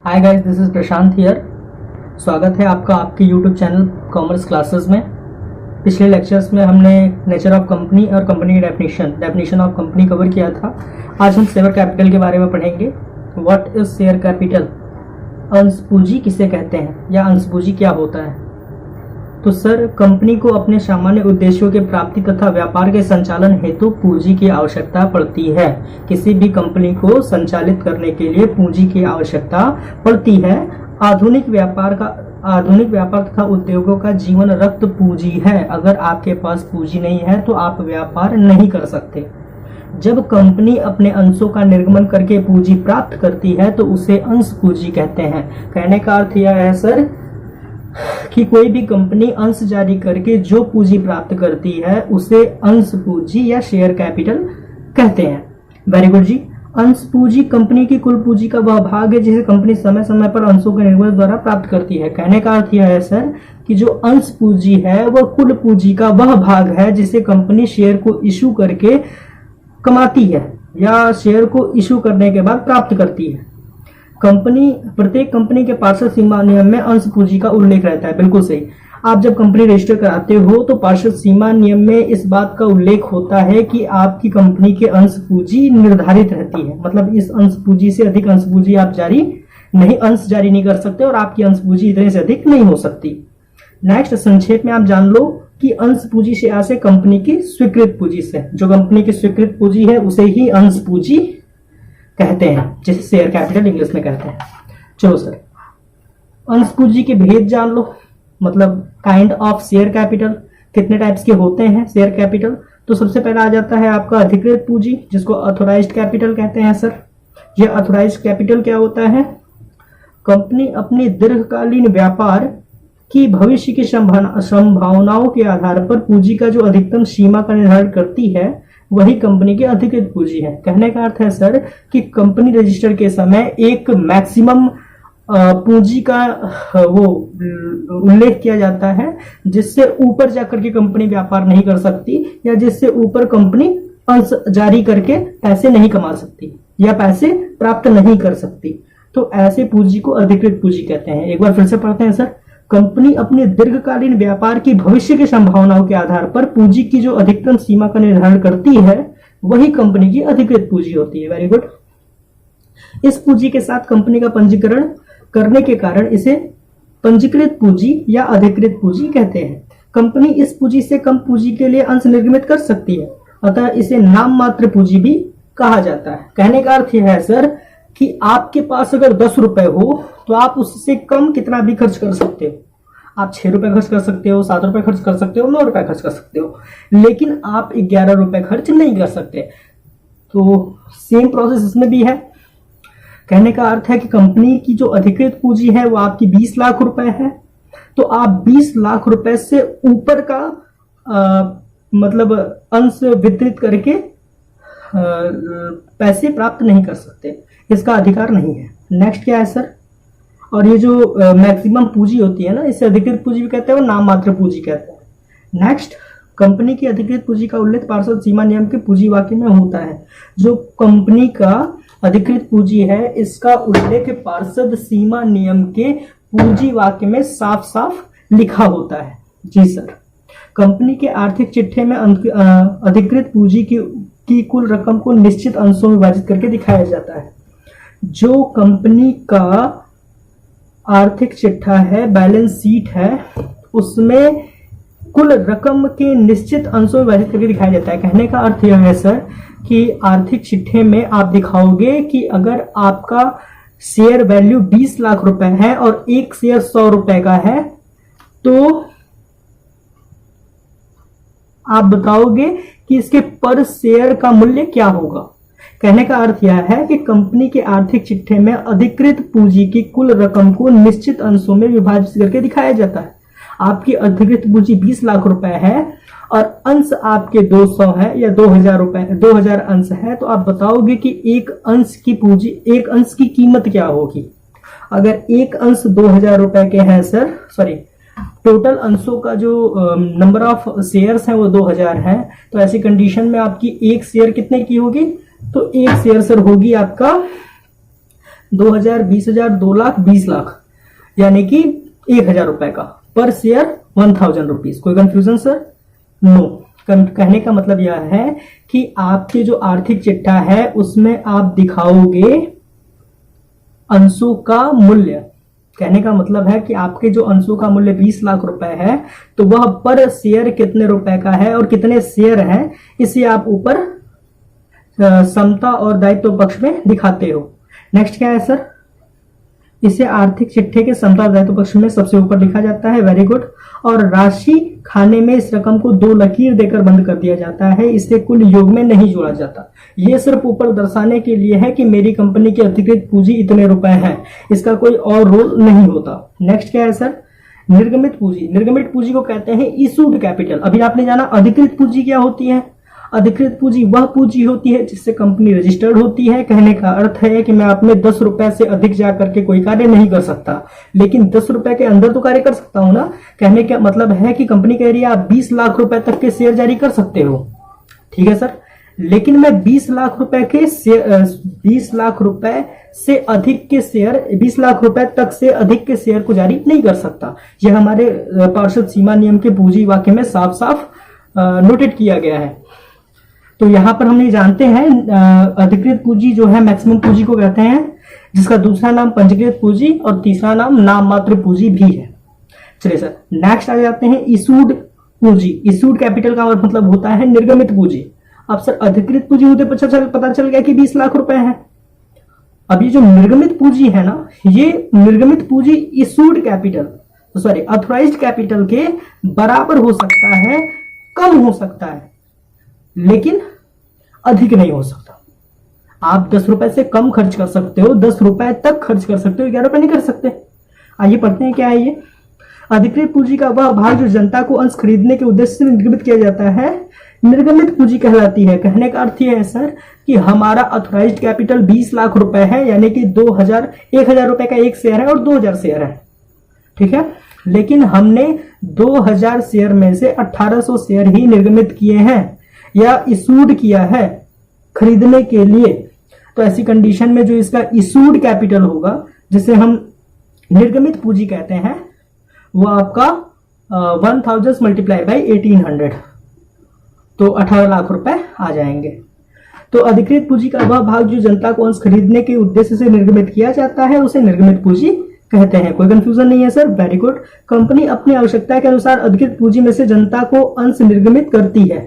Hi guys, this is Prashant here. स्वागत है आपका आपके यूट्यूब चैनल कॉमर्स क्लासेस में। पिछले लेक्चर्स में हमने नेचर ऑफ कंपनी और कंपनी की डेफिनेशन ऑफ कंपनी कवर किया था। आज हम शेयर कैपिटल के बारे में पढ़ेंगे। व्हाट इज शेयर कैपिटल, अंश पूंजी किसे कहते हैं या अंश पूंजी क्या होता है। तो सर, कंपनी को अपने सामान्य उद्देश्यों के प्राप्ति तथा व्यापार के संचालन हेतु पूंजी की आवश्यकता पड़ती है। किसी भी कंपनी को संचालित करने के लिए पूंजी की आवश्यकता पड़ती है। आधुनिक व्यापार तथा उद्योगों का जीवन रक्त पूंजी है। अगर आपके पास पूंजी नहीं है तो आप व्यापार नहीं कर सकते। जब कंपनी अपने अंशों का निर्गमन करके पूंजी प्राप्त करती है तो उसे अंश पूंजी कहते हैं। कहने का अर्थ यह है सर कि कोई भी कंपनी अंश जारी करके जो पूंजी प्राप्त करती है उसे अंश पूंजी या शेयर कैपिटल कहते हैं। वेरी गुड जी। अंश पूंजी कंपनी की कुल पूंजी का वह भाग है जिसे कंपनी समय समय पर अंशों के निर्गमन द्वारा प्राप्त करती है। कहने का अर्थ यह है सर कि जो अंश पूंजी है वह कुल पूंजी का वह भाग है जिसे कंपनी शेयर को इशू करके कमाती है या शेयर को इशू करने के बाद प्राप्त करती है। प्रत्येक कंपनी के पार्षद सीमा नियम में अंश पूंजी का उल्लेख रहता है। बिल्कुल सही। आप जब कंपनी रजिस्टर कराते हो तो पार्षद सीमा नियम में इस बात का उल्लेख होता है कि आपकी कंपनी के अंश पूंजी निर्धारित रहती है। मतलब इस अंश पूंजी से अधिक अंश पूंजी आप अंश जारी नहीं कर सकते और आपकी अंश पूंजी इतने से अधिक नहीं हो सकती। नेक्स्ट, संक्षेप में आप जान लो कि अंश पूंजी से आशय कंपनी की स्वीकृत पूंजी से। जो कंपनी की स्वीकृत पूंजी है उसे ही अंश पूंजी कहते हैं, जिसे शेयर कैपिटल इंग्लिश में कहते हैं। चलो सर, अंश पूंजी के भेद जान लो। मतलब काइंड ऑफ शेयर कैपिटल, कितने टाइप्स के होते हैं शेयर कैपिटल। तो सबसे पहला आ जाता है आपका अधिकृत पूंजी, जिसको ऑथोराइज्ड कैपिटल कहते हैं सर। ये ऑथोराइज्ड कैपिटल क्या होता है? कंपनी अपनी दीर्घकालीन व्यापार की भविष्य की संभावनाओं के आधार पर पूंजी का जो अधिकतम सीमा का निर्धारण करती है वही कंपनी की अधिकृत पूंजी है। कहने का अर्थ है सर कि कंपनी रजिस्टर के समय एक मैक्सिमम पूंजी का वो उल्लेख किया जाता है जिससे ऊपर जाकर के कंपनी व्यापार नहीं कर सकती या जिससे ऊपर कंपनी अंश जारी करके पैसे नहीं कमा सकती या पैसे प्राप्त नहीं कर सकती। तो ऐसे पूंजी को अधिकृत पूंजी कहते हैं। एक बार फिर से पढ़ते हैं सर। कंपनी अपने दीर्घकालीन व्यापार की भविष्य की संभावनाओं के आधार पर पूंजी की जो अधिकतम सीमा का निर्धारण करती है वही कंपनी की अधिकृत पूंजी होती है। Very good. इस पूंजी के साथ कंपनी का पंजीकरण करने के कारण इसे पंजीकृत पूंजी या अधिकृत पूंजी कहते हैं। कंपनी इस पूंजी से कम पूंजी के लिए अंश निर्गमित कर सकती है, अतः इसे नाम मात्र पूंजी भी कहा जाता है। कहने का अर्थ यह है सर कि आपके पास अगर 10 रुपए हो तो आप उससे कम कितना भी खर्च कर सकते हो। आप 6 रुपए खर्च कर सकते हो, 7 रुपए खर्च कर सकते हो, 9 रुपए खर्च कर सकते हो, लेकिन आप 11 रुपए खर्च नहीं कर सकते। तो सेम प्रोसेस इसमें भी है। कहने का अर्थ है कि कंपनी की जो अधिकृत पूंजी है वो आपकी 20 लाख रुपए है, तो आप 20 लाख रुपए से ऊपर का मतलब अंश वितरित करके पैसे प्राप्त नहीं कर सकते। इसका अधिकार नहीं है। नेक्स्ट क्या है सर? और ये जो मैक्सिमम पूंजी होती है ना, इसे अधिकृत पूंजी भी कहते हैं और नाम मात्र पूंजी कहते हैं। नेक्स्ट, कंपनी की अधिकृत पूंजी का उल्लेख पार्षद सीमा नियम के पूंजी वाक्य में होता है। जो कंपनी का अधिकृत पूंजी है इसका उल्लेख पार्षद सीमा नियम के पूंजी वाक्य में साफ साफ लिखा होता है। जी सर। कंपनी के आर्थिक चिट्ठे में अधिकृत पूंजी की कुल रकम को निश्चित अंशों में विभाजित करके दिखाया जाता है। जो कंपनी का आर्थिक चिट्ठा है, बैलेंस शीट है, उसमें कुल रकम के निश्चित अंशों में विभाजित करके दिखाया जाता है। कहने का अर्थ यह है सर कि आर्थिक चिट्ठे में आप दिखाओगे कि अगर आपका शेयर वैल्यू 20 लाख रुपए है और एक शेयर 100 रुपए का है तो आप बताओगे कि इसके पर शेयर का मूल्य क्या होगा। कहने का अर्थ यह है कि कंपनी के आर्थिक चिट्ठे में अधिकृत पूंजी की कुल रकम को निश्चित अंशों में विभाजित करके दिखाया जाता है। आपकी अधिकृत पूंजी 20 लाख रुपए है और अंश आपके 200 है या 2000 रुपए, 2000 अंश है, तो आप बताओगे कि एक अंश की कीमत क्या होगी। अगर एक अंश 2000 रुपए के हैं सर, सॉरी, टोटल अंशों का जो नंबर ऑफ शेयर्स है वो 2000 है, तो ऐसी कंडीशन में आपकी एक शेयर कितने की होगी? तो एक शेयर सर होगी आपका 2,000, 20,000, 2 लाख, 20 लाख, यानी कि 1,000 रुपए का पर शेयर 1,000 रुपीज। कोई कंफ्यूजन सर? नो। कहने का मतलब यह है कि आपके जो आर्थिक चिट्ठा है उसमें आप दिखाओगे अंशों का मूल्य। कहने का मतलब है कि आपके जो अंशों का मूल्य 20 लाख रुपए है तो वह पर शेयर कितने रुपए का है और कितने शेयर है, इसे आप ऊपर समता और दायित्व पक्ष में दिखाते हो। नेक्स्ट क्या है सर? इसे आर्थिक चिट्ठे के समता और दायित्व पक्ष में सबसे ऊपर लिखा जाता है। Very good. और राशि खाने में इस रकम को 2 लकीर देकर बंद कर दिया जाता है, इसे कुल योग में नहीं जोड़ा जाता। यह सिर्फ ऊपर दर्शाने के लिए है कि मेरी कंपनी की अधिकृत पूंजी इतने रुपए है, इसका कोई और रोल नहीं होता। नेक्स्ट क्या है सर? निर्गमित पूंजी। निर्गमित पूंजी को कहते हैं इशूड कैपिटल। अभी आपने जाना अधिकृत पूंजी क्या होती है। अधिकृत पूंजी वह पूंजी होती है जिससे कंपनी रजिस्टर्ड होती है। कहने का अर्थ है कि मैं अपने 10 रुपए से अधिक जाकर के कोई कार्य नहीं कर सकता, लेकिन 10 रुपए के अंदर तो कार्य कर सकता हूं ना। कहने का मतलब है कि कंपनी कह रही है आप 20 लाख रुपए तक के शेयर जारी कर सकते हो, ठीक है सर, लेकिन मैं 20 लाख रुपए के 20 लाख रुपए से अधिक के शेयर 20 लाख रुपए तक से अधिक के शेयर को जारी नहीं कर सकता। यह हमारे पार्षद सीमा नियम के पूंजी वाक्य में साफ साफ नोटेड किया गया है। तो यहां पर हम ये जानते हैं अधिकृत पूंजी जो है मैक्सिमम पूंजी को कहते हैं, जिसका दूसरा नाम पंजीकृत पूंजी और तीसरा नाम नाम मात्र पूंजी भी है। चलिए सर नेक्स्ट आ जाते हैं इशूड पूंजी। इशूड कैपिटल का मतलब होता है निर्गमित पूंजी। अब सर अधिकृत पूंजी होते पता चल गया कि 20 लाख रुपए है। अब ये जो निर्गमित पूंजी है ना, ये निर्गमित पूंजी issued capital sorry authorised capital के बराबर हो सकता है, कम हो सकता है, लेकिन अधिक नहीं हो सकता। आप 10 रुपए से कम खर्च कर सकते हो, 10 रुपए तक खर्च कर सकते हो, 11 रुपए नहीं कर सकते। आइए पढ़ते हैं क्या है ये। अधिकृत पूंजी का वह भाग जो जनता को अंश खरीदने के उद्देश्य से निर्गमित किया जाता है निर्गमित पूंजी कहलाती है। कहने का अर्थ यह है सर कि हमारा ऑथराइज्ड कैपिटल 20 लाख रुपए है, यानी कि 1,000 रुपए का एक शेयर है और 2,000 शेयर है, ठीक है, लेकिन हमने 2,000 शेयर में से 1,800 शेयर ही निर्गमित किए हैं या इशूड किया है खरीदने के लिए। तो ऐसी कंडीशन में जो इसका इशूड कैपिटल होगा, जिसे हम निर्गमित पूंजी कहते हैं, वो आपका 1000 मल्टीप्लाई बाई 1800, तो 18 लाख रुपए आ जाएंगे। तो अधिकृत पूंजी का वह भाग जो जनता को अंश खरीदने के उद्देश्य से निर्गमित किया जाता है उसे निर्गमित पूंजी कहते हैं। कोई कंफ्यूजन नहीं है सर? Very good. कंपनी अपनी आवश्यकता के अनुसार अधिकृत पूंजी में से जनता को अंश निर्गमित करती है।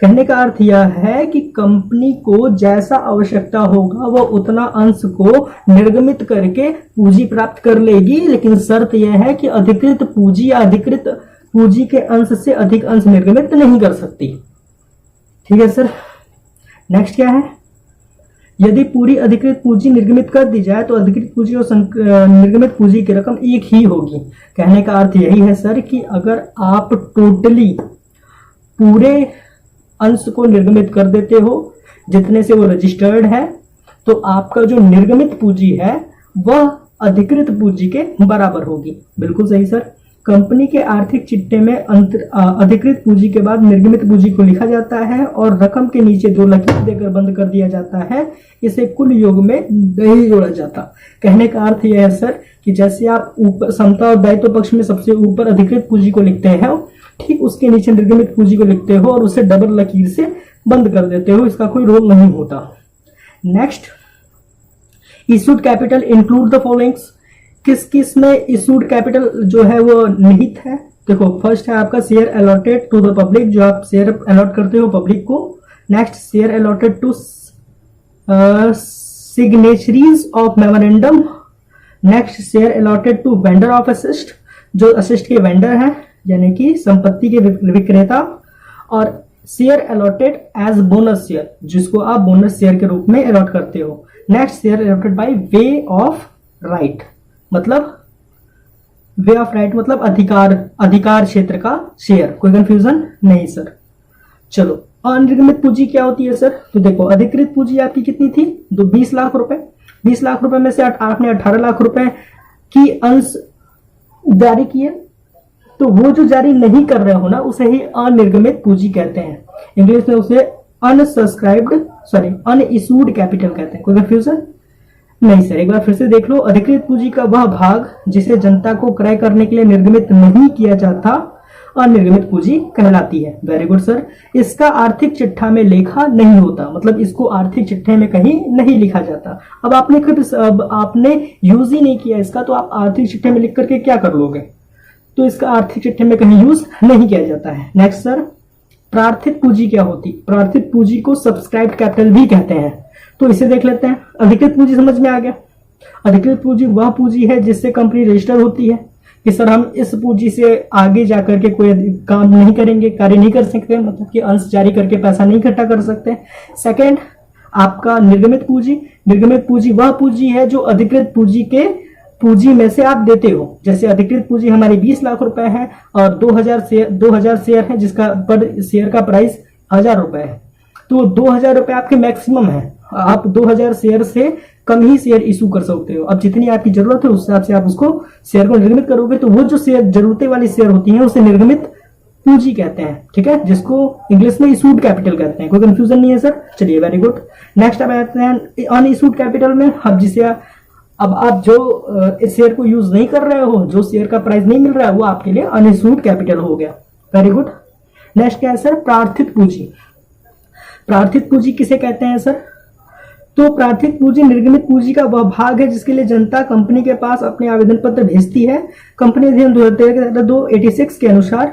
कहने का अर्थ यह है कि कंपनी को जैसा आवश्यकता होगा वह उतना अंश को निर्गमित करके पूंजी प्राप्त कर लेगी, लेकिन शर्त यह है कि अधिकृत पूंजी या अधिकृत पूंजी के अंश से अधिक अंश निर्गमित नहीं कर सकती, ठीक है सर। नेक्स्ट क्या है? यदि पूरी अधिकृत पूंजी निर्गमित कर दी जाए तो अधिकृत पूंजी और निर्गमित पूंजी की रकम एक ही होगी। कहने का अर्थ यही है सर कि अगर आप टोटली पूरे अंश को निर्गमित कर देते हो जितने से वो रजिस्टर्ड है, तो आपका जो निर्गमित पूंजी है वह अधिकृत पूंजी के बराबर होगी। बिल्कुल सही सर। कंपनी के आर्थिक चिट्ठे में अधिकृत पूंजी के बाद निर्गमित पूंजी को लिखा जाता है और रकम के नीचे 2 लकीर देकर बंद कर दिया जाता है, इसे कुल योग में नहीं जोड़ा जाता। कहने का अर्थ यह है सर कि जैसे आप ऊपर समता और दायित्व पक्ष में सबसे ऊपर अधिकृत पूंजी को लिखते हैं, ठीक उसके नीचे निर्गमित पूंजी को लिखते हो और उसे डबल लकीर से बंद कर देते हो, इसका कोई रोल नहीं होता। Next, issued capital include the followings. किस किस में इशूड कैपिटल जो है वो निहित है? देखो, फर्स्ट है आपका share allotted to the public, जो आप शेयर अलॉट करते हो पब्लिक को। Next, share allotted to signatories of memorandum. Next, share allotted to vendor of asset, जो असिस्ट के वेंडर हैं यानी कि संपत्ति के विक्रेता। और share allotted as bonus share, जिसको आप बोनस शेयर के रूप में अलॉट करते हो। Next, share allotted by way of right, मतलब वे ऑफ राइट मतलब अधिकार क्षेत्र का शेयर। कोई कंफ्यूजन नहीं सर। चलो, अनिर्गमित पूंजी क्या होती है सर? तो देखो, अधिकृत पूंजी आपकी कितनी थी? 20 लाख रुपए। 20 लाख रुपए में से आपने 18 लाख रुपए की अंश जारी किए, तो वो जो जारी नहीं कर रहे हो ना, उसे ही अनिर्गमित पूंजी कहते हैं। इंग्लिश में उसे अनसब्सक्राइब्ड अनइशूड कैपिटल कहते हैं। कोई कंफ्यूजन? नहीं सर, एक बार फिर से देख लो। अधिकृत पूंजी का वह भाग जिसे जनता को क्रय करने के लिए निर्गमित नहीं किया जाता अनिर्गमित पूंजी कहलाती है। Very good sir. इसका आर्थिक चिट्ठा में लेखा नहीं होता, मतलब इसको आर्थिक चिट्ठे में कहीं नहीं लिखा जाता। अब आपने यूज ही नहीं किया इसका, तो आप आर्थिक चिट्ठे में लिख करके क्या कर लोगे? तो इसका आर्थिक चिट्ठे में कहीं यूज नहीं किया जाता है। नेक्स्ट सर, प्रार्थित पूंजी क्या होती? प्रार्थित पूंजी को सब्सक्राइब्ड कैपिटल भी कहते हैं, तो इसे देख लेते हैं। अधिकृत पूंजी समझ में आ गया। अधिकृत पूंजी वह पूंजी है जिससे कंपनी रजिस्टर होती है कि सर हम इस पूंजी से आगे जाकर के कोई काम नहीं करेंगे, कार्य नहीं कर सकते, मतलब कि अंश जारी करके पैसा नहीं इकट्ठा कर सकते। सेकंड, आपका निर्गमित पूंजी। निर्गमित पूंजी वह पूंजी है जो अधिकृत पूंजी के पूंजी में से आप देते हो। जैसे अधिकृत पूंजी हमारी 20 लाख रुपए है और 2000 शेयर है, जिसका पर शेयर का प्राइस 1000 रुपए है, तो 2000 रुपए आपके मैक्सिमम है। आप 2000 शेयर से कम ही शेयर इशू कर सकते हो। अब जितनी आपकी जरूरत है उस हिसाब से आप उसको शेयर को निर्गमित करोगे, तो वो जो शेयर जरूरतें वाली शेयर होती हैं उसे निर्गमित पूंजी कहते हैं, ठीक है, जिसको इंग्लिश में इशूड कैपिटल कहते हैं। कोई कंफ्यूजन नहीं है सर? चलिए, वेरी गुड। नेक्स्ट अब आते हैं अनइशूड कैपिटल में। अब आप जो इस शेयर को यूज नहीं कर रहे हो, जो शेयर का प्राइस नहीं मिल रहा है, वो आपके लिए अनइशूड कैपिटल हो गया। Very good. नेक्स्ट क्या है सर? प्रार्थित पूंजी। प्रार्थित पूंजी किसे कहते हैं सर? तो प्रार्थित पूंजी निर्गमित पूंजी का वह भाग है जिसके लिए जनता कंपनी के पास अपने आवेदन पत्र भेजती है। कंपनी अधिनियम 2013 के अनुसार,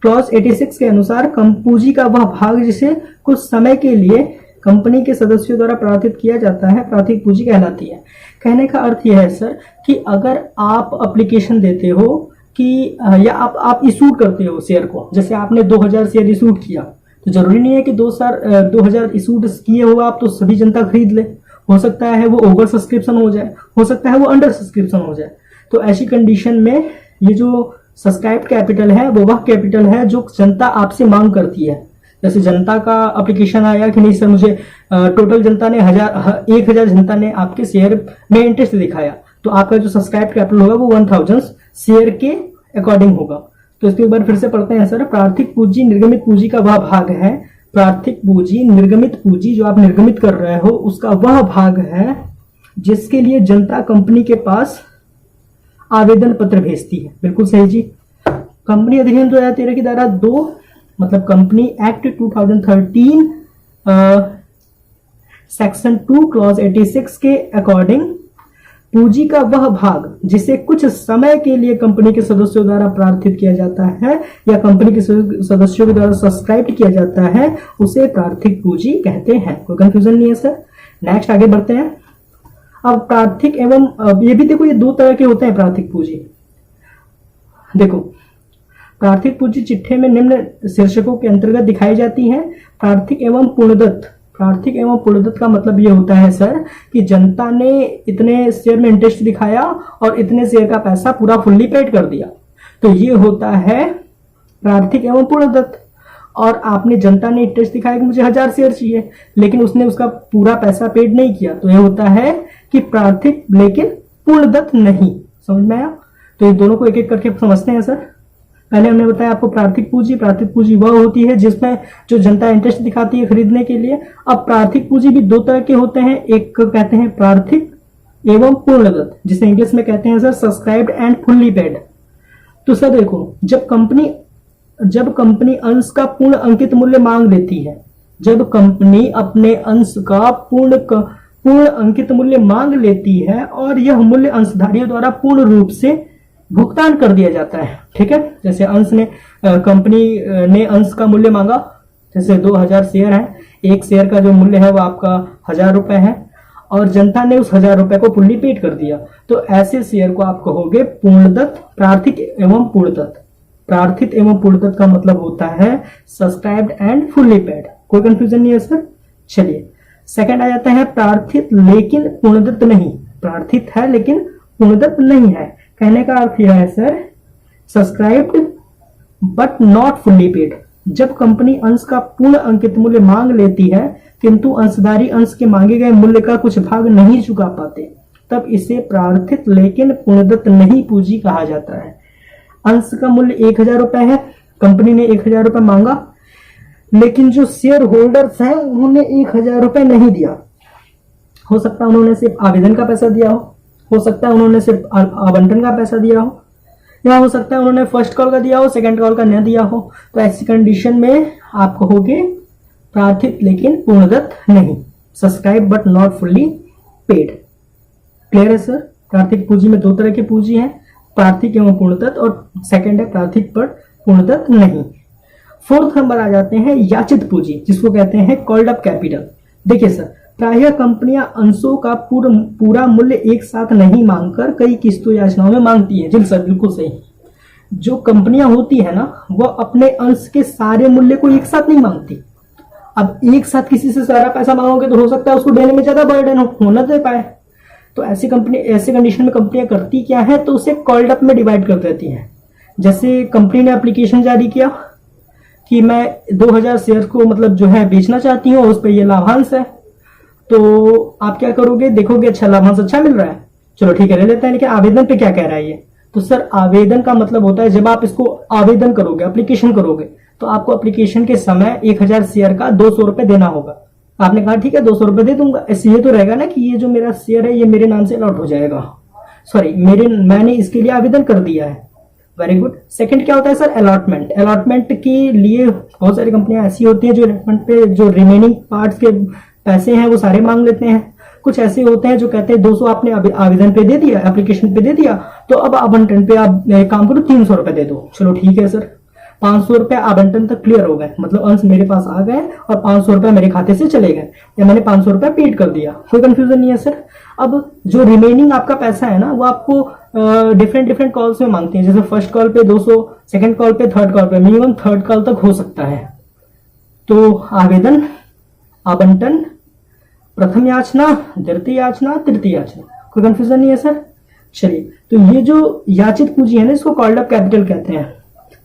क्लॉज 86 के अनुसार पूंजी का वह भाग जिसे कुछ समय के लिए कंपनी के सदस्यों द्वारा प्रार्थित किया जाता है प्रार्थित पूंजी कहलाती है। कहने का अर्थ यह है सर कि अगर आप एप्लीकेशन देते हो कि या आप इशू करते हो शेयर को, जैसे आपने 2000 शेयर इशू किया, तो जरूरी नहीं है कि 2000 इशू किए हो आप तो सभी जनता खरीद ले। हो सकता है वो ओवर सब्सक्रिप्शन हो जाए, हो सकता है वो अंडर सब्सक्रिप्शन हो जाए। तो ऐसी कंडीशन में ये जो सब्सक्राइब्ड कैपिटल है वो वह कैपिटल है जो जनता आपसे मांग करती है। जैसे जनता का एप्लीकेशन आया कि नहीं सर मुझे टोटल जनता ने 1000 जनता ने आपके शेयर में इंटरेस्ट दिखाया, तो आपका जो सब्सक्राइब कैपिटल होगा वो 1000 शेयर के अकॉर्डिंग होगा। तो इसके बाद फिर से पढ़ते हैं सर। प्रार्थिक पूंजी निर्गमित पूंजी का वह भाग है। प्रार्थिक पूंजी निर्गमित पूंजी जो आप निर्गमित कर रहे हो उसका वह भाग है जिसके लिए जनता कंपनी के पास आवेदन पत्र भेजती है। बिल्कुल सही जी। कंपनी अधिनियम 2013 की धारा 2 मतलब कंपनी एक्ट 2013 सेक्शन 2 क्लॉज 86 के अकॉर्डिंग पूंजी का वह भाग जिसे कुछ समय के लिए कंपनी के सदस्यों द्वारा प्रार्थित किया जाता है या कंपनी के सदस्यों के द्वारा सब्सक्राइब किया जाता है उसे प्रार्थिक पूंजी कहते हैं। कोई कंफ्यूजन नहीं है सर? नेक्स्ट आगे बढ़ते हैं। अब प्रार्थिक एवं ये भी देखो, ये दो तरह के होते हैं प्रार्थिक पूंजी। देखो, प्रार्थिक पूंजी चिट्ठे में निम्न शीर्षकों के अंतर्गत दिखाई जाती है। प्रार्थिक एवं पूर्णदत्त। प्रार्थिक एवं पूर्णदत्त का मतलब ये होता है सर कि जनता ने इतने शेयर में इंटरेस्ट दिखाया और इतने शेयर का पैसा पूरा फुल्ली पेड कर दिया, तो ये होता है प्रार्थिक एवं पूर्णदत्त। और आपने जनता ने इंटरेस्ट दिखाया कि मुझे 1000 शेयर चाहिए, लेकिन उसने उसका पूरा पैसा पेड नहीं किया, तो ये होता है कि प्रार्थिक लेकिन पूर्णदत्त नहीं। समझ में आया? तो ये दोनों को एक एक करके समझते हैं सर। पहले हमने बताया आपको प्रार्थिक पूंजी। प्रार्थिक पूंजी वह होती है जिसमें जो जनता इंटरेस्ट दिखाती है खरीदने के लिए। अब प्रार्थिक पूंजी भी दो तरह के होते हैं, एक कहते हैं प्रार्थिक एवं पूर्णदत्त, जिसे इंग्लिश में कहते हैं sir subscribed and fully paid. तो सर देखो, जब कंपनी अंश का पूर्ण अंकित मूल्य मांग लेती है, जब कंपनी अपने अंश का पूर्ण अंकित मूल्य मांग लेती है और यह मूल्य अंशधारियों द्वारा पूर्ण रूप से भुगतान कर दिया जाता है, ठीक है। जैसे कंपनी ने अंश का मूल्य मांगा, जैसे 2000 शेयर है, एक शेयर का जो मूल्य है वो आपका 1000 रुपए है और जनता ने उस 1000 रुपए को फुल्ली पेड कर दिया, तो ऐसे शेयर को आप कहोगे पूर्णदत्त, प्रार्थिक एवं पूर्णदत्त। प्रार्थित एवं पूर्णदत्त का मतलब होता है सब्सक्राइब्ड एंड फुल्ली पेड। कोई कंफ्यूजन नहीं है सर? चलिए, सेकंड आ जाता है प्रार्थित लेकिन पूर्णदत्त नहीं। प्रार्थित है लेकिन पूर्णदत्त नहीं है। कहने का अर्थ यह है sir subscribed but not fully paid. जब कंपनी अंश का पूर्ण अंकित मूल्य मांग लेती है किंतु अंशधारी अंश के मांगे गए मूल्य का कुछ भाग नहीं चुका पाते, तब इसे प्रार्थित लेकिन पूर्णदत्त नहीं पूंजी कहा जाता है। अंश का मूल्य 1000 रुपए है, कंपनी ने 1000 रुपए मांगा, लेकिन जो शेयर होल्डर्स हैं उन्होंने 1000 रुपए नहीं दिया, हो सकता है उन्होंने सिर्फ आवेदन का पैसा दिया हो सकता है उन्होंने सिर्फ आवंटन का पैसा दिया हो, या हो सकता है उन्होंने फर्स्ट कॉल का दिया हो, सेकंड कॉल का न दिया हो। तो ऐसी कंडीशन में आप कहोगे प्रार्थिक लेकिन पूर्णदत्त नहीं, subscribe but not fully paid. Clear है सर? प्रार्थिक पूंजी में दो तरह की पूंजी है, प्रार्थिक एवं पूर्णदत्त, और सेकंड है प्रार्थिक पर पूर्णदत्त नहीं। फोर्थ नंबर आ जाते हैं याचित पूंजी, जिसको कहते हैं कॉल्ड अप कैपिटल। देखिए सर, प्रायः कंपनियां अंशों का पूरा मूल्य एक साथ नहीं मांगकर कई किस्तों याचनाओं में मांगती है। जी सर, बिल्कुल सही। जो कंपनियां होती है ना, वह अपने अंश के सारे मूल्य को एक साथ नहीं मांगती। अब एक साथ किसी से सारा पैसा मांगोगे तो हो सकता है उसको देने में ज्यादा बर्डन हो ना दे पाए। तो ऐसी कंडीशन में कंपनियां करती क्या है, तो उसे कॉल्ड अप में डिवाइड कर देती हैं। जैसे कंपनी ने एप्लीकेशन जारी किया कि मैं 2000 शेयर को मतलब जो है बेचना चाहती हूँ, उस पर ये लाभांश है। तो आप क्या करोगे, देखोगे अच्छा लाभांश अच्छा मिल रहा है, चलो ठीक है ले लेते हैं, लेकिन आवेदन पे क्या कह रहा है ये। तो सर आवेदन का मतलब होता है जब आप इसको आवेदन करोगे, एप्लीकेशन करोगे, तो आपको एप्लीकेशन के समय 1000 शेयर का 200 रुपए देना होगा। आपने कहा ठीक है 200 रुपए दे दूंगा, ऐसे ये तो रहेगा ना कि ये जो मेरा शेयर है ये मेरे नाम से अलॉट हो जाएगा, सॉरी मैंने इसके लिए आवेदन कर दिया है। Very good. सेकंड क्या होता है सर, अलॉटमेंट। अलॉटमेंट के लिए बहुत सारी कंपनियां ऐसी होती हैं जो अलॉटमेंट पे जो रिमेनिंग पार्ट्स के पैसे हैं वो सारे मांग लेते हैं। कुछ ऐसे होते हैं जो कहते हैं 200 आपने आवेदन पे दे दिया, एप्लीकेशन पे दे दिया, तो अब आवंटन पे आप काम करो 300 रुपए दे दो। चलो ठीक है सर, 500 रुपए आवंटन तक क्लियर हो गए, मतलब अंश मेरे पास आ गए और 500 रुपए मेरे खाते से चले गए, या मैंने 500 रुपए पेड कर दिया, कोई कंफ्यूजन नहीं है सर। अब जो रिमेनिंग आपका पैसा है ना, वो आपको डिफरेंट कॉल्स में मांगते हैं। जैसे फर्स्ट कॉल पे 200, सेकंड कॉल पे, थर्ड कॉल पे, मिनिमम थर्ड कॉल तक हो सकता है। तो आवेदन, आवंटन, प्रथम याचना, द्वितीय याचना, तृतीय याचना, कोई कंफ्यूजन नहीं है सर। चलिए, तो ये जो याचित पूंजी है ना, इसको कॉल्ड अप कैपिटल कहते हैं।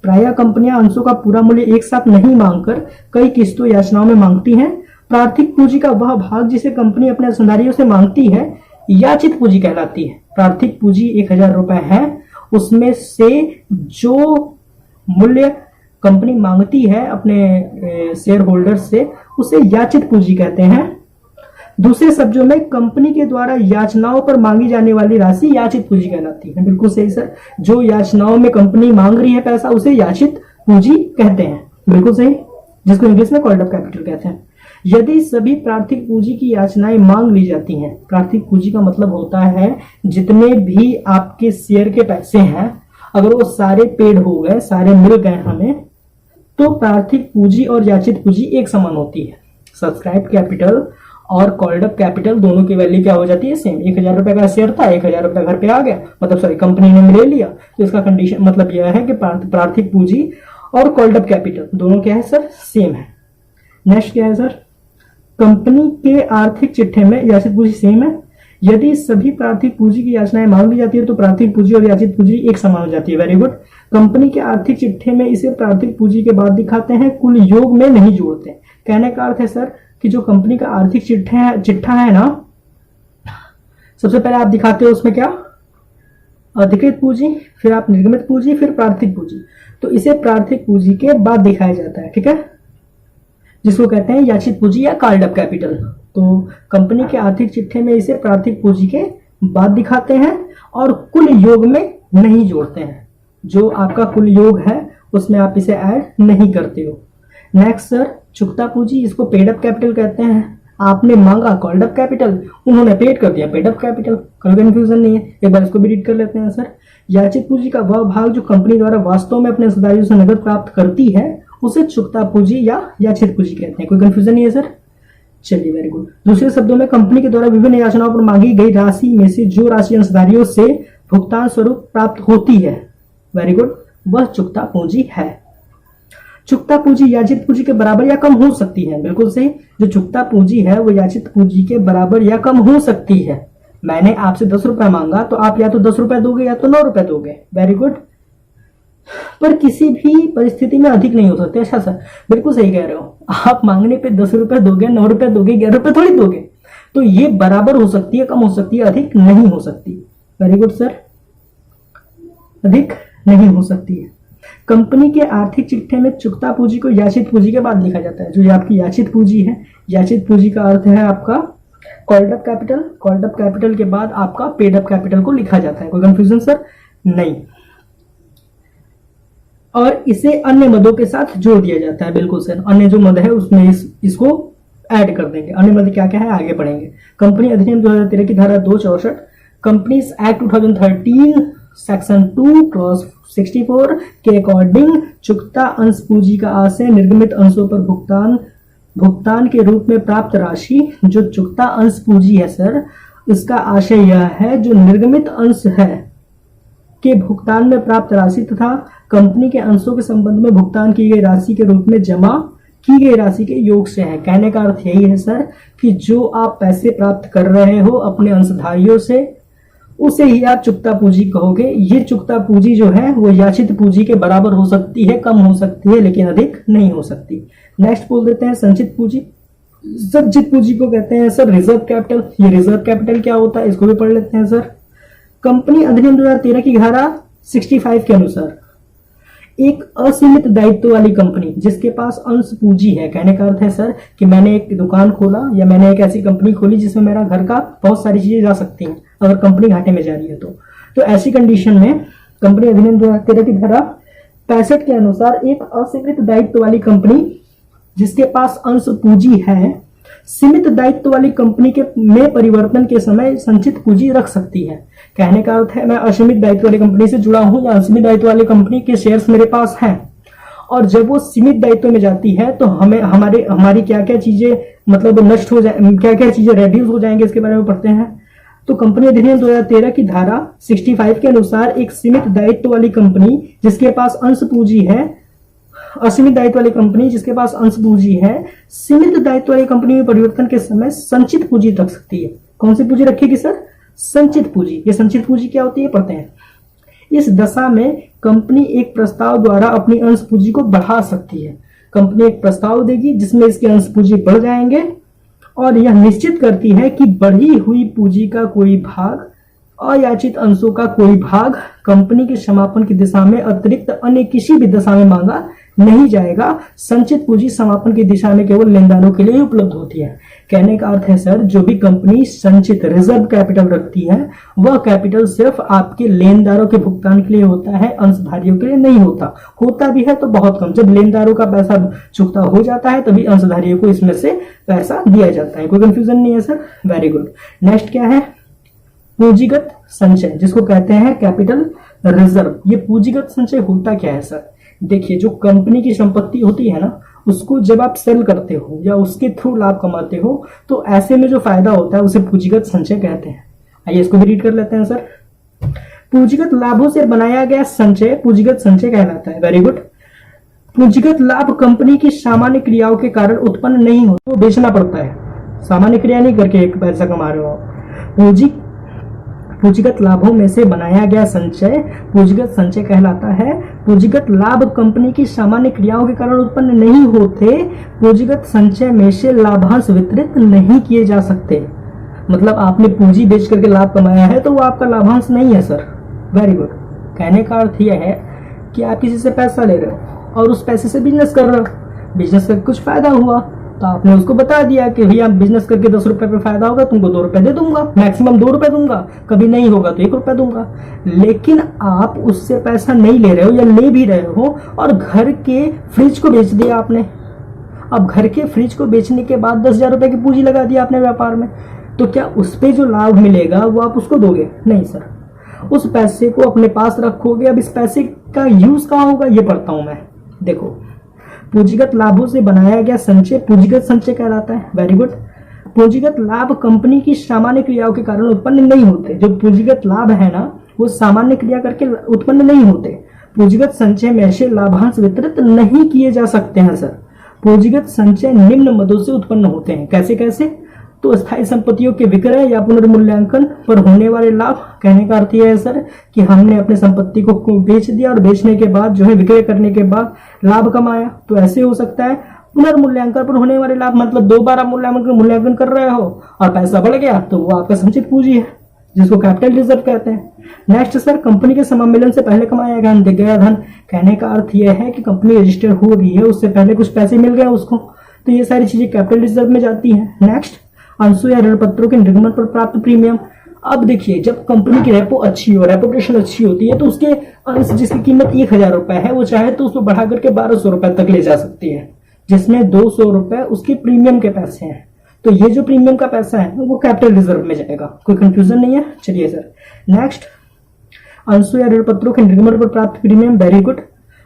प्रायः कंपनियां अंशों का पूरा मूल्य एक साथ नहीं मांगकर कई किस्तों याचनाओं में मांगती हैं। प्रार्थिक पूंजी का वह भाग जिसे कंपनी अपने अंशधारियों से मांगती है याचित पूंजी कहलाती है। प्रार्थिक पूंजी 1000 रुपए है, उसमें से जो मूल्य कंपनी मांगती है अपने शेयर होल्डर से, उसे याचित पूंजी कहते हैं। दूसरे शब्दों में कंपनी के द्वारा याचनाओं पर मांगी जाने वाली राशि याचित पूंजी कहलाती है। बिल्कुल सही सर, जो याचनाओं में कंपनी मांग रही है पैसा उसे याचित पूंजी कहते हैं। बिल्कुल सही, जिसको इंग्लिश में कॉल्ड अप कैपिटल कहते हैं। यदि सभी प्रार्थिक पूंजी की याचनाएं मांग ली जाती हैं, प्रार्थिक पूंजी का मतलब होता है जितने भी आपके शेयर के पैसे हैं, अगर वो सारे पेड हो गए, सारे मिल गए हमें, तो प्रार्थिक पूंजी और याचित पूंजी एक समान होती है। सब्सक्राइब कैपिटल और कॉल्ड अप कैपिटल दोनों की वैल्यू क्या हो जाती है, सेम। 1000 रुपए का शेयर था, 1000 रुपए घर पे आ गया, मतलब सॉरी कंपनी ने ले लिया, तो इसका कंडीशन मतलब यह है कि प्रार्थिक पूंजी और कॉल्ड अप कैपिटल दोनों क्या है सर, सेम है। नेक्स्ट क्या है सर, कंपनी के आर्थिक चिट्ठे में याचित पूंजी सेम है। यदि सभी प्रार्थिक पूंजी की याचनाएं मांग ली जाती है तो प्रार्थिक पूंजी और याचित पूंजी एक समान हो जाती है। Very good. कंपनी के आर्थिक चिट्ठे में इसे प्रार्थिक पूंजी के बाद दिखाते हैं, कुल योग में नहीं जोड़ते। कहने का अर्थ है सर कि जो कंपनी का आर्थिक चिट्ठा है ना, सबसे पहले आप दिखाते हो उसमें क्या, अधिकृत पूंजी, फिर आप निर्गमित पूंजी, फिर प्रार्थिक पूंजी। तो इसे प्रार्थिक पूंजी के बाद दिखाया जाता है, ठीक है, जिसको कहते हैं याचित पूंजी या कॉल्ड अप कैपिटल। तो कंपनी के आर्थिक चिट्ठे में इसे प्रार्थिक पूंजी के बाद दिखाते हैं और कुल योग में नहीं जोड़ते हैं। जो आपका कुल योग है उसमें आप इसे ऐड नहीं करते हो। नेक्स्ट सर, चुकता पूंजी, इसको पेड अप कैपिटल कहते हैं। आपने मांगा कॉल्ड अप कैपिटल, उन्होंने पेड कर दिया पेड अप कैपिटल, कोई कंफ्यूजन नहीं है। एक बार इसको भी रीड कर लेते हैं सर। याचित पूंजी का वह भाग जो कंपनी द्वारा वास्तव में अपने हिस्सेदारियों से नकद प्राप्त करती है उसे चुकता पूंजी या याचित पूंजी कहते हैं। कोई कंफ्यूजन नहीं है सर। चलिए, वेरी गुड। दूसरे शब्दों में कंपनी के द्वारा विभिन्न याचनाओं पर मांगी गई राशि में से जो राशि अंशधारियों से भुगतान स्वरूप प्राप्त होती है, वेरी गुड, वह चुकता पूंजी है। चुकता पूंजी याचित पूंजी के बराबर या कम हो सकती है। बिल्कुल सही, जो चुकता पूंजी है वो याचित पूंजी के बराबर या कम हो सकती है। मैंने आपसे 10 रुपए मांगा तो आप या तो 10 रुपए दोगे या तो 9 रुपए दोगे। वेरी गुड, पर किसी भी परिस्थिति में अधिक नहीं हो सकते। अच्छा सर, बिल्कुल सही कह रहे हो, आप मांगने पे 10 रुपए दोगे, 9 रुपए दोगे, 11 रुपए थोड़ी दोगे। तो ये बराबर हो सकती है, कम हो सकती है, अधिक नहीं हो सकती। वेरी गुड सर, अधिक नहीं हो सकती है। कंपनी के आर्थिक चिट्ठे में चुकता पूंजी को याचित पूंजी के बाद लिखा जाता है। जो आपकी याचित पूंजी है, याचित पूंजी का अर्थ है आपका called up capital, called up capital के बाद आपका पेड अप कैपिटल को लिखा जाता है। कोई कंफ्यूजन सर? नहीं। और इसे अन्य मदों के साथ जोड़ दिया जाता है। बिल्कुल सर, अन्य जो मद है उसमें इसको ऐड कर देंगे। अन्य मद क्या क्या है आगे पढ़ेंगे। कंपनी अधिनियम 2013 की धारा 264, कंपनीज एक्ट 2013 सेक्शन 2 क्लॉज 64 के अकॉर्डिंग चुकता अंश पूंजी का आशय निर्गमित अंशों पर भुगतान के रूप में प्राप्त राशि। जो चुकता अंश पूंजी है सर, इसका आशय यह है जो निर्गमित अंश है के भुगतान में प्राप्त राशि तथा कंपनी के अंशों के संबंध में भुगतान की गई राशि के रूप में जमा की गई राशि के योग से है। कहने का अर्थ यही है सर कि जो आप पैसे प्राप्त कर रहे हो अपने अंशधारियों से, उसे ही आप चुकता पूंजी कहोगे। ये चुकता पूंजी जो है वो याचित पूंजी के बराबर हो सकती है, कम हो सकती है, लेकिन अधिक नहीं हो सकती। नेक्स्ट बोल देते हैं संचित पूंजी। संचित पूंजी को कहते हैं सर रिजर्व कैपिटल। ये रिजर्व कैपिटल क्या होता है इसको भी पढ़ लेते हैं सर। कंपनी अधिनियम 2013 की धारा 65 के अनुसार एक असीमित दायित्व वाली कंपनी जिसके पास अंश पूंजी है, कहने का अर्थ है सर कि मैंने एक दुकान खोला या मैंने एक ऐसी कंपनी खोली जिसमें मेरा घर का बहुत सारी चीजें जा सकती हैं अगर कंपनी घाटे में जा रही है तो ऐसी कंडीशन में कंपनी अधिनियम 2013 की धारा 65 के अनुसार एक असीमित दायित्व वाली कंपनी जिसके पास अंश पूंजी है, सीमित दायित्व वाली कंपनी के में परिवर्तन के समय संचित पूंजी रख सकती है। कहने का अर्थ है मैं असीमित दायित्व वाली कंपनी से जुड़ा हूं या असीमित दायित्व वाली कंपनी के शेयर्स मेरे पास हैं, और जब वो सीमित दायित्व में जाती है तो हमें हमारी क्या क्या चीजें मतलब नष्ट हो जाए, क्या क्या चीजें रेड्यूस हो जाएंगे, इसके बारे में पढ़ते हैं। तो कंपनी अधिनियम 2013 की धारा 65 के अनुसार एक सीमित दायित्व वाली कंपनी जिसके पास अंश पूंजी है, असीमित दायित्व वाली कंपनी जिसके पास अंश पूंजी है, सीमित दायित्व वाली कंपनी में परिवर्तन के समय संचित पूंजी रख सकती है। कौन सी पूंजी रखेगी सर? संचित पूंजी। ये संचित पूंजी क्या होती है पढ़ते हैं। इस दशा में कंपनी एक प्रस्ताव द्वारा अपनी अंश पूंजी को बढ़ा सकती है। कंपनी एक प्रस्ताव देगी जिसमें इसके अंश पूंजी बढ़ जाएंगे और यह निश्चित करती है कि बढ़ी हुई पूंजी का कोई भाग, अयाचित अंशों का कोई भाग कंपनी के समापन की दिशा में अतिरिक्त अन्य किसी भी दिशा में मांगा नहीं जाएगा। संचित पूंजी समापन की दिशा में केवल लेनदारों के लिए उपलब्ध होती है। कहने का अर्थ है सर जो भी कंपनी संचित रिजर्व कैपिटल रखती है वह कैपिटल सिर्फ आपके लेनदारों के भुगतान के लिए होता है, अंशधारियों के लिए नहीं होता। होता भी है तो बहुत कम। जब लेनदारों का पैसा चुकता हो जाता है तभी अंशधारियों को इसमें से पैसा दिया जाता है। कोई कंफ्यूजन नहीं है सर? Very good. नेक्स्ट क्या है? पूंजीगत संचय, जिसको कहते हैं कैपिटल रिजर्व। ये पूंजीगत संचय होता क्या है सर? देखिए जो कंपनी की संपत्ति होती है ना, उसको जब आप सेल करते हो या उसके थ्रू लाभ कमाते हो तो ऐसे में जो फायदा होता है उसे पूंजीगत संचय कहते हैं। आइए इसको भी रीड कर लेते हैं सर। पूंजीगत लाभों से बनाया गया संचय पूंजीगत संचय कहलाता है। Very good. पूंजीगत लाभ कंपनी की सामान्य क्रियाओं के कारण उत्पन्न नहीं होता, वो बेचना पड़ता है। सामान्य क्रिया नहीं करके एक पैसा कमा रहे हो। पूंजीगत लाभों में से बनाया गया संचय पूंजीगत संचय कहलाता है। पूंजीगत लाभ कंपनी की सामान्य क्रियाओं के कारण उत्पन्न नहीं होते। पूंजीगत संचय में से लाभांश वितरित नहीं किए जा सकते। मतलब आपने पूंजी बेच करके लाभ कमाया है तो वो आपका लाभांश नहीं है सर। Very good. कहने का अर्थ यह है कि आप किसी से पैसा ले रहे हो और उस पैसे से बिजनेस कर रहे हो। बिजनेस करके कुछ फायदा हुआ तो आपने उसको बता दिया कि भैया बिजनेस करके 10 रुपए पे फायदा होगा, तुमको 2 रुपए दे दूंगा, मैक्सिमम 2 रुपए दूंगा, कभी नहीं होगा तो 1 रुपया दूंगा। लेकिन आप उससे पैसा नहीं ले रहे हो या ले भी रहे हो और घर के फ्रिज को बेच दिया आपने। अब घर के फ्रिज को बेचने के बाद 10,000 रुपए की पूंजी लगा दिया आपने व्यापार में, तो क्या उस पर जो लाभ मिलेगा वो आप उसको दोगे? नहीं सर, उस पैसे को अपने पास रखोगे। अब इस पैसे का यूज कहाँ होगा ये पढ़ता हूं मैं। देखो पूंजीगत लाभों से बनाया गया संचय पूंजीगत संचय कहलाता है। Very good. पूंजीगत लाभ कंपनी की सामान्य क्रियाओं के कारण उत्पन्न नहीं होते। जो पूंजीगत लाभ है ना वो सामान्य क्रिया करके उत्पन्न नहीं होते। पूंजीगत संचय में से लाभांश वितरित नहीं किए जा सकते हैं सर। पूंजीगत संचय निम्न मदों से उत्पन्न होते हैं। कैसे कैसे? तो स्थायी संपत्तियों के विक्रय या पुनर्मूल्यांकन पर होने वाले लाभ। कहने का अर्थ यह है सर कि हमने अपने संपत्ति को बेच दिया और बेचने के बाद जो है विक्रय करने के बाद लाभ कमाया, तो ऐसे हो सकता है। पुनर्मूल्यांकन पर होने वाले लाभ मतलब दोबारा मूल्यांकन कर रहे हो और पैसा बढ़ गया तो वो आपका संचित पूंजी है, जिसको कैपिटल रिजर्व कहते हैं। नेक्स्ट सर कंपनी के समामेलन से पहले कमाया गया धन। कहने का अर्थ यह है कि कंपनी रजिस्टर हो रही है उससे पहले कुछ पैसे मिल गए उसको, तो ये सारी चीजें कैपिटल रिजर्व में जाती है। नेक्स्ट अंशों या ऋण पत्रों के निर्गमन पर प्राप्त प्रीमियम। अब देखिए, जब कंपनी की रेपो अच्छी हो, रेपुटेशन अच्छी होती है, तो उसके अंश जिसकी कीमत 1,000 रुपए है, वो चाहे तो उसको बढ़ा करके 1,200 रुपए तक ले जा सकती है, जिसमें 200 रुपए उसके प्रीमियम के पैसे हैं। तो ये जो प्रीमियम का पैसा है वो कैपिटल रिजर्व में जाएगा। कोई कंफ्यूजन नहीं है? चलिए सर, नेक्स्ट, अंशों या ऋण पत्रों के निर्गमन पर प्राप्त प्रीमियम। Very good.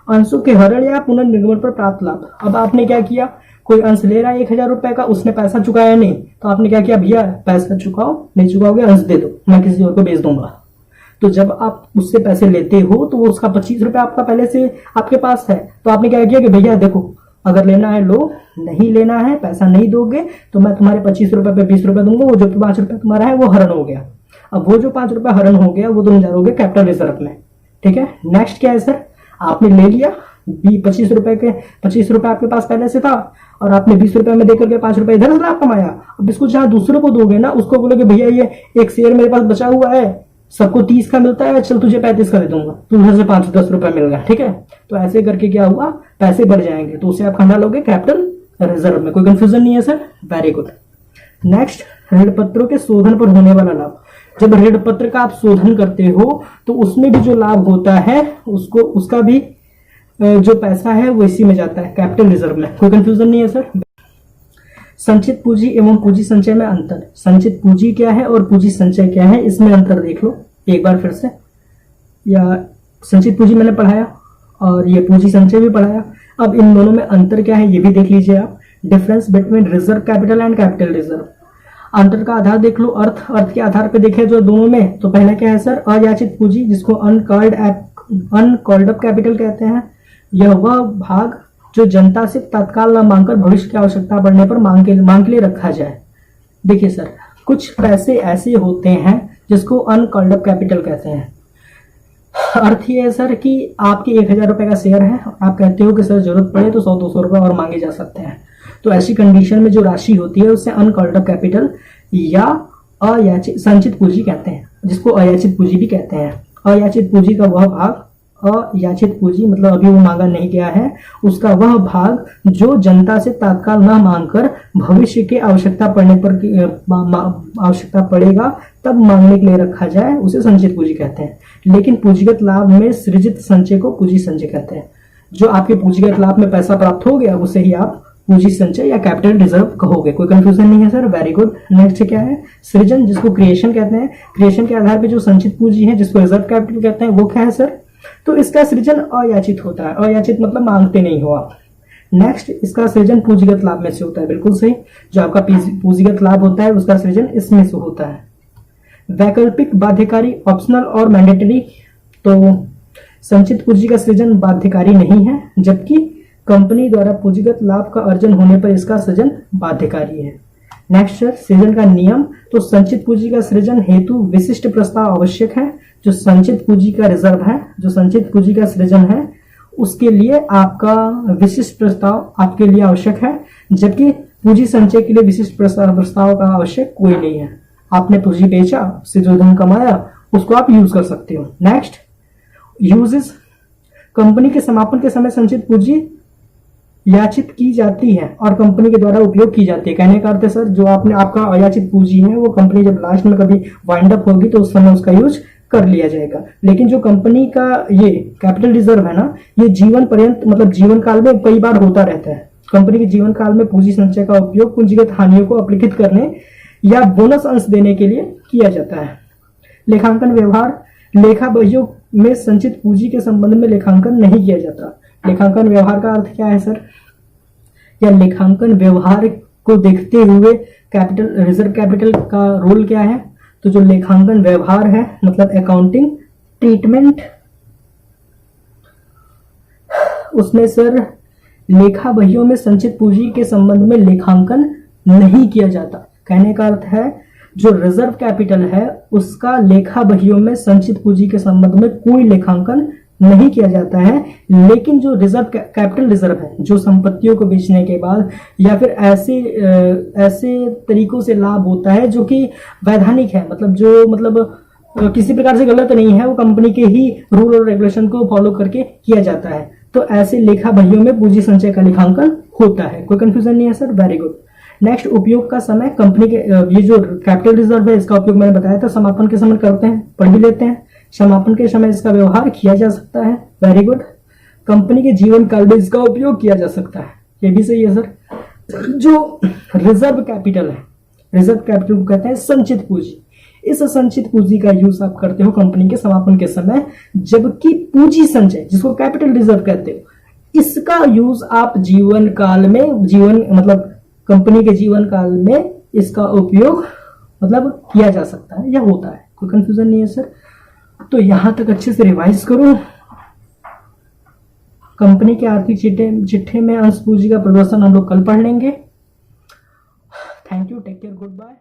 अंशों के हरण या पुनर्निर्गमन पर प्राप्त लाभ। अब आपने क्या किया, कोई अंश ले रहा है 1,000 रुपए का, उसने पैसा चुकाया नहीं, तो आपने क्या किया, भैया पैसा चुकाओ, नहीं चुकाओगे अंश दे दो, मैं किसी और को बेच दूंगा। तो जब आप उससे पैसे लेते हो तो वो उसका 25 रुपए आपका पहले से आपके पास है, तो आपने क्या किया कि भैया देखो, अगर लेना है लो, नहीं लेना है, पैसा नहीं दोगे तो मैं तुम्हारे 25 रुपए पे 20 रुपए दूंगा, वो जो 5 रुपए तुम्हारा है वो हरण हो गया। अब वो जो 5 रुपए हरण हो गया वो तुम जाओगे कैपिटल रिजर्व में। ठीक है, नेक्स्ट क्या है सर, आपने ले लिया 25 रुपए आपके पास पहले से था, और आपने 20 रुपए में देकर के 5 रुपए इधर से कमाया। अब इसको जहां दूसरों को दोगे ना, उसको बोलोगे भैया ये एक शेयर मेरे पास बचा हुआ है, सबको 30 का मिलता है, चल तुझे 35 का दे दूंगा, तू उधर से 5-10 रुपए मिल गया। ठीक है, तो ऐसे करके क्या हुआ, पैसे बढ़ जाएंगे, तो उसे आप कहां डालोगे, कैपिटल रिजर्व में। कोई कंफ्यूजन नहीं है सर? Very good. नेक्स्ट, ऋण पत्रों के शोधन पर होने वाला लाभ। जब ऋण पत्र का आप शोधन करते हो तो उसमें भी जो लाभ होता है उसको, उसका भी जो पैसा है वो इसी में जाता है, कैपिटल रिजर्व में। कोई कंफ्यूजन नहीं है सर? संचित पूंजी एवं पूंजी संचय में अंतर। संचित पूंजी क्या है और पूंजी संचय क्या है, इसमें अंतर देख लो एक बार फिर से। या संचित पूंजी मैंने पढ़ाया और ये पूंजी संचय भी पढ़ाया। अब इन दोनों में अंतर क्या है ये भी देख लीजिए आप। Difference between reserve capital and capital reserve. अंतर का आधार देख लो, अर्थ के आधार पर देखे जो दोनों में, तो पहला क्या है सर, अयाचित पूंजी, जिसको अनकॉल्ड अप कैपिटल कहते हैं। यह वह भाग जो जनता से तत्काल न मांगकर भविष्य की आवश्यकता पड़ने पर मांग के लिए रखा जाए। देखिए सर, कुछ पैसे ऐसे होते हैं जिसको अनकॉल्ड अप कैपिटल कहते हैं। अर्थ ये है सर कि आपके 1,000 रुपए का शेयर है, आप कहते हो कि सर जरूरत पड़े तो 100-200 रुपए और मांगे जा सकते हैं, तो ऐसी कंडीशन में जो राशि होती है उससे अनकॉल्ड अप कैपिटल या अयाचित संचित पूंजी कहते हैं, जिसको अयाचित पूंजी भी कहते हैं। अयाचित पूंजी का वह भाग, अयाचित पूंजी मतलब अभी वो मांगा नहीं गया है, उसका वह भाग जो जनता से तत्काल न मांगकर भविष्य के आवश्यकता पड़ेगा तब मांगने के लिए रखा जाए, उसे संचित पूंजी कहते हैं। लेकिन पूंजीगत लाभ में सृजित संचय को पूंजी संचय कहते हैं। जो आपके पूंजीगत लाभ में पैसा प्राप्त हो गया उसे ही आप पूंजी संचय या कैपिटल रिजर्व कहोगे। कोई कंफ्यूजन नहीं है सर? Very good. नेक्स्ट क्या है, सृजन, जिसको क्रिएशन कहते हैं। क्रिएशन के आधार पर जो संचित पूंजी है जिसको रिजर्व कैपिटल कहते हैं, वो क्या है सर, तो इसका सृजन अयाचित होता है। अयाचित मतलब मांगते नहीं हो आप। नेक्स्ट, इसका सृजन पूंजीगत लाभ में से होता है। बिल्कुल सही, जो आपका पूंजीगत लाभ होता है उसका सृजन इसमें से होता है। वैकल्पिक, बाध्यकारी, ऑप्शनल और मैंडेटरी। तो संचित पूंजी का सृजन बाध्यकारी नहीं है, जबकि कंपनी द्वारा पूंजीगत लाभ का अर्जन होने पर इसका सृजन बाध्यकारी है। नेक्स्ट सर, सृजन का नियम। तो संचित पूंजी का सृजन हेतु विशिष्ट प्रस्ताव आवश्यक है। जो संचित पूंजी का रिजर्व है, जो संचित पूंजी का सृजन है, उसके लिए आपका विशिष्ट प्रस्ताव आपके लिए आवश्यक है, जबकि पूंजी संचय के लिए विशिष्ट प्रस्ताव का आवश्यक कोई नहीं है। आपने पूंजी बेचा, उससे जो धन कमाया उसको आप यूज कर सकते हो। Next, uses. कंपनी के समापन के समय संचित पूंजी याचित की जाती है और कंपनी के द्वारा उपयोग की जाती है। कहने का अर्थ है सर, जो आपका अयाचित पूंजी है वो कंपनी जब लास्ट में कभी वाइंड अप होगी तो उस समय उसका यूज कर लिया जाएगा। लेकिन जो कंपनी का ये कैपिटल रिजर्व है ना, ये जीवन पर्यंत मतलब जीवन काल में कई बार होता रहता है। कंपनी के जीवन काल में पूंजी संचय का उपयोग पूंजीगत हानियों को अपलिखित करने या बोनस अंश देने के लिए किया जाता है। लेखांकन व्यवहार। लेखा बहियों में संचित पूंजी के संबंध में लेखांकन नहीं किया जाता। लेखांकन व्यवहार का अर्थ क्या है सर, या लेखांकन व्यवहार को देखते हुए कैपिटल रिजर्व कैपिटल का रोल क्या है। तो जो लेखांकन व्यवहार है मतलब अकाउंटिंग ट्रीटमेंट, उसमें सर लेखा बहियों में संचित पूंजी के संबंध में लेखांकन नहीं किया जाता। कहने का अर्थ है जो रिजर्व कैपिटल है उसका लेखा बहियों में संचित पूंजी के संबंध में कोई लेखांकन नहीं किया जाता है। लेकिन जो रिजर्व कैपिटल रिजर्व है, जो संपत्तियों को बेचने के बाद या फिर ऐसे तरीकों से लाभ होता है जो कि वैधानिक है, मतलब किसी प्रकार से गलत नहीं है, वो कंपनी के ही रूल और रेगुलेशन को फॉलो करके किया जाता है, तो ऐसे लेखा बहियों में पूंजी संचय का लेखांकन होता है। कोई कंफ्यूजन नहीं है सर? Very good. नेक्स्ट, उपयोग का समय। कंपनी के ये जो कैपिटल रिजर्व है इसका उपयोग मैंने बताया था, समापन के समय करते हैं, पढ़ भी लेते हैं। समापन के समय इसका व्यवहार किया जा सकता है, वेरी गुड। कंपनी के जीवन काल में इसका उपयोग किया जा सकता है, ये भी सही है सर। जो रिजर्व कैपिटल है, रिजर्व कैपिटल को कहते हैं संचित पूंजी। इस संचित पूंजी का यूज आप करते हो कंपनी के समापन के समय, जबकि पूंजी संचय जिसको कैपिटल रिजर्व कहते हो, इसका यूज आप जीवन काल में, जीवन मतलब कंपनी के जीवन काल में इसका उपयोग मतलब किया जा सकता है या होता है। कोई कंफ्यूजन नहीं है सर? तो यहां तक अच्छे से रिवाइज करो। कंपनी के आर्थिक चिट्ठे में अंश पूंजी का प्रदर्शन हम लोग कल पढ़ लेंगे। Thank you, take care, good bye.